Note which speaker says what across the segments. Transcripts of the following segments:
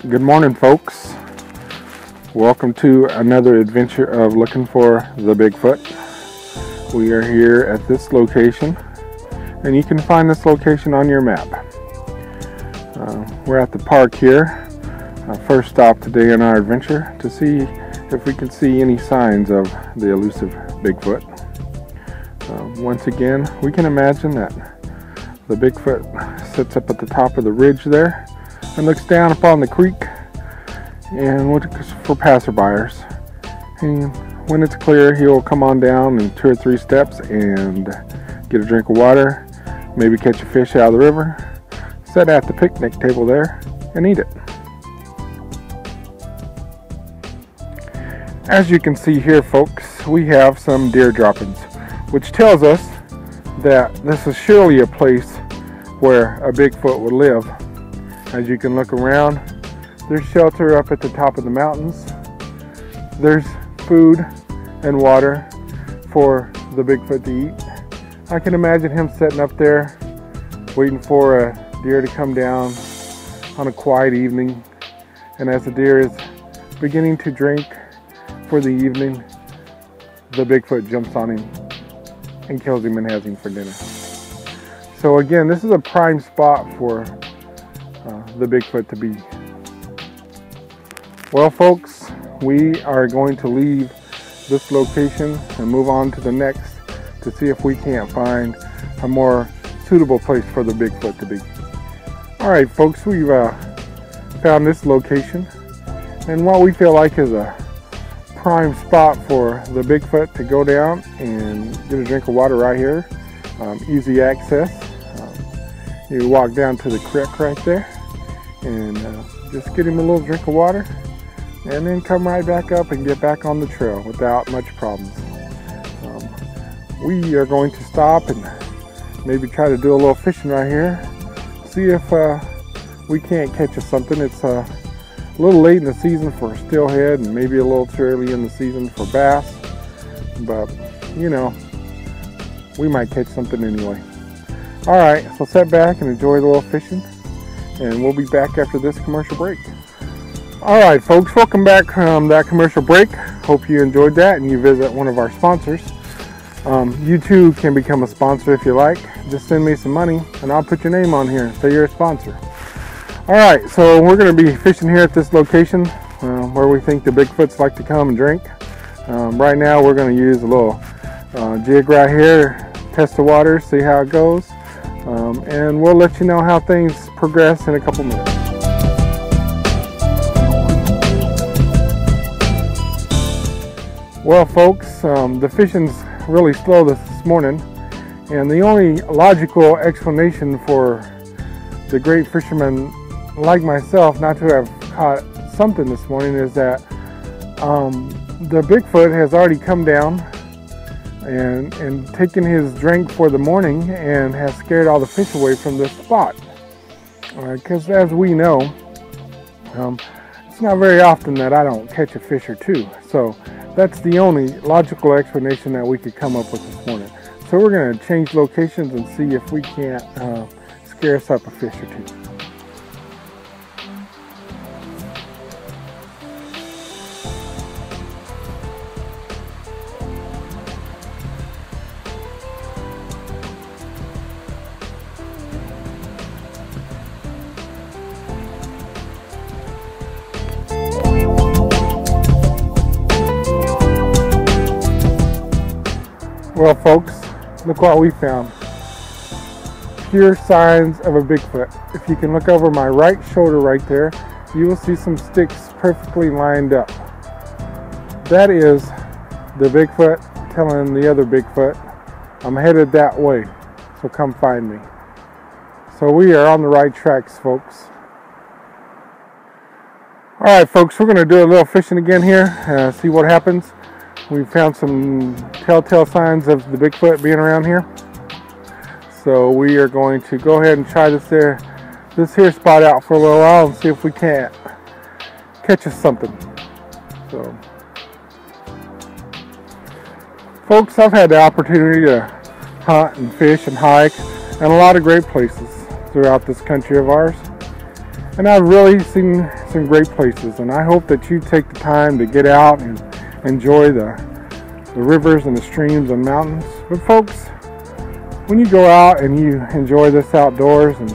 Speaker 1: Good morning, folks. Welcome to another adventure of looking for the Bigfoot. We are here at this location, and you can find this location on your map. We're at the park here. First stop today in our adventure to see if we can see any signs of the elusive Bigfoot. Once again, we can imagine that the Bigfoot sits up at the top of the ridge there and looks down upon the creek and looks for passerbyers. And when it's clear, he'll come on down in 2 or 3 steps and get a drink of water, maybe catch a fish out of the river, sit at the picnic table there and eat it. As you can see here, folks, we have some deer droppings, which tells us that this is surely a place where a Bigfoot would live. As you can look around, there's shelter up at the top of the mountains. There's food and water for the Bigfoot to eat. I can imagine him sitting up there waiting for a deer to come down on a quiet evening. And as the deer is beginning to drink for the evening, the Bigfoot jumps on him and kills him and has him for dinner. So again, this is a prime spot for the Bigfoot to be. Well, folks, we are going to leave this location and move on to the next to see if we can't find a more suitable place for the Bigfoot to be. Alright, folks, we've found this location, and what we feel like is a prime spot for the Bigfoot to go down and get a drink of water right here. Easy access. You walk down to the creek right there and just get him a little drink of water and then come right back up and get back on the trail without much problems. We are going to stop and maybe try to do a little fishing right here, see if we can't catch us something. It's a little late in the season for steelhead and maybe a little too early in the season for bass, but you know, we might catch something anyway. Alright, so sit back and enjoy the little fishing, and we'll be back after this commercial break. Alright, folks, welcome back from that commercial break. Hope you enjoyed that and you visit one of our sponsors. You too can become a sponsor if you like. Just send me some money and I'll put your name on here and say you're a sponsor. Alright, so we're going to be fishing here at this location where we think the Bigfoots like to come and drink. Right now we're going to use a little jig right here, test the water, see how it goes, and we'll let you know how things progress in a couple minutes. Well, folks, the fishing's really slow this morning, and the only logical explanation for the great fishermen like myself not to have caught something this morning is that the Bigfoot has already come down and taken his drink for the morning and has scared all the fish away from this spot. Because as we know, it's not very often that I don't catch a fish or two. So that's the only logical explanation that we could come up with this morning. So we're going to change locations and see if we can't scare us up a fish or two. Well, folks, look what we found. Pure signs of a Bigfoot. If you can look over my right shoulder right there, you will see some sticks perfectly lined up. That is the Bigfoot telling the other Bigfoot, I'm headed that way, so come find me. So we are on the right tracks, folks. Alright, folks, we're going to do a little fishing again here, see what happens. We found some telltale signs of the Bigfoot being around here. So we are going to go ahead and try this here spot out for a little while and see if we can't catch us something. So, folks, I've had the opportunity to hunt and fish and hike and a lot of great places throughout this country of ours. And I've really seen some great places, and I hope that you take the time to get out and enjoy the rivers and the streams and mountains. But folks, when you go out and you enjoy this outdoors and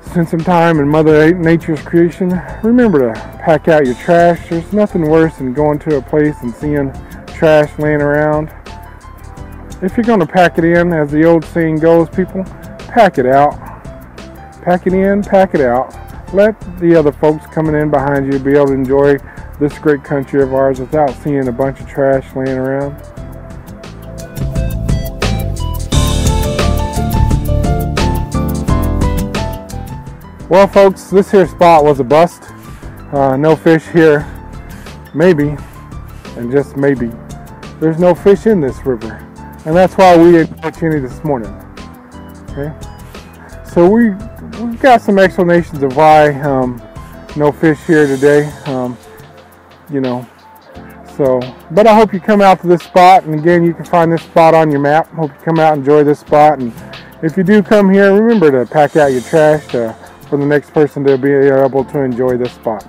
Speaker 1: spend some time in Mother Nature's creation, remember to pack out your trash. There's nothing worse than going to a place and seeing trash laying around. If you're going to pack it in, as the old saying goes, people, pack it out. Pack it in, pack it out. Let the other folks coming in behind you be able to enjoy this great country of ours without seeing a bunch of trash laying around. Well folks, this here spot was a bust. No fish here, maybe, and just maybe. There's no fish in this river, and that's why we didn't catch any this morning. Okay, so we've got some explanations of why no fish here today. But I hope you come out to this spot, and again, you can find this spot on your map. Hope you come out and enjoy this spot, and if you do come here, remember to pack out your trash for the next person to be able to enjoy this spot.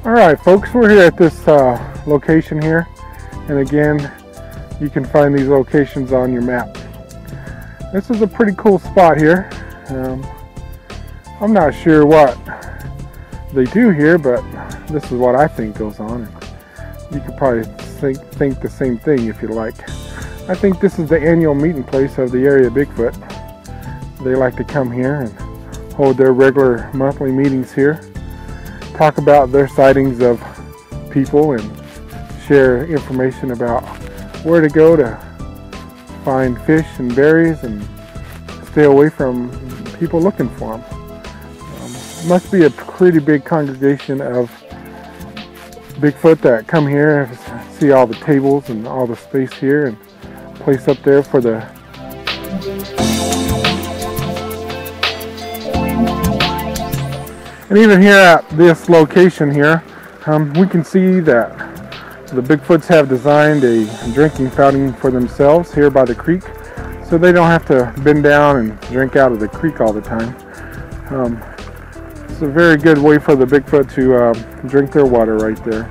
Speaker 1: Alright folks, we're here at this location here, and again, you can find these locations on your map. This is a pretty cool spot here. I'm not sure what they do here, but this is what I think goes on. You could probably think the same thing if you like. I think this is the annual meeting place of the area Bigfoot. They like to come here and hold their regular monthly meetings here, talk about their sightings of people, and share information about where to go to find fish and berries and stay away from people looking for them. Must be a pretty big congregation of Bigfoot that come here, see all the tables and all the space here and place up there for the And even here at this location here, we can see that the Bigfoots have designed a drinking fountain for themselves here by the creek, so they don't have to bend down and drink out of the creek all the time. It's a very good way for the Bigfoot to drink their water right there.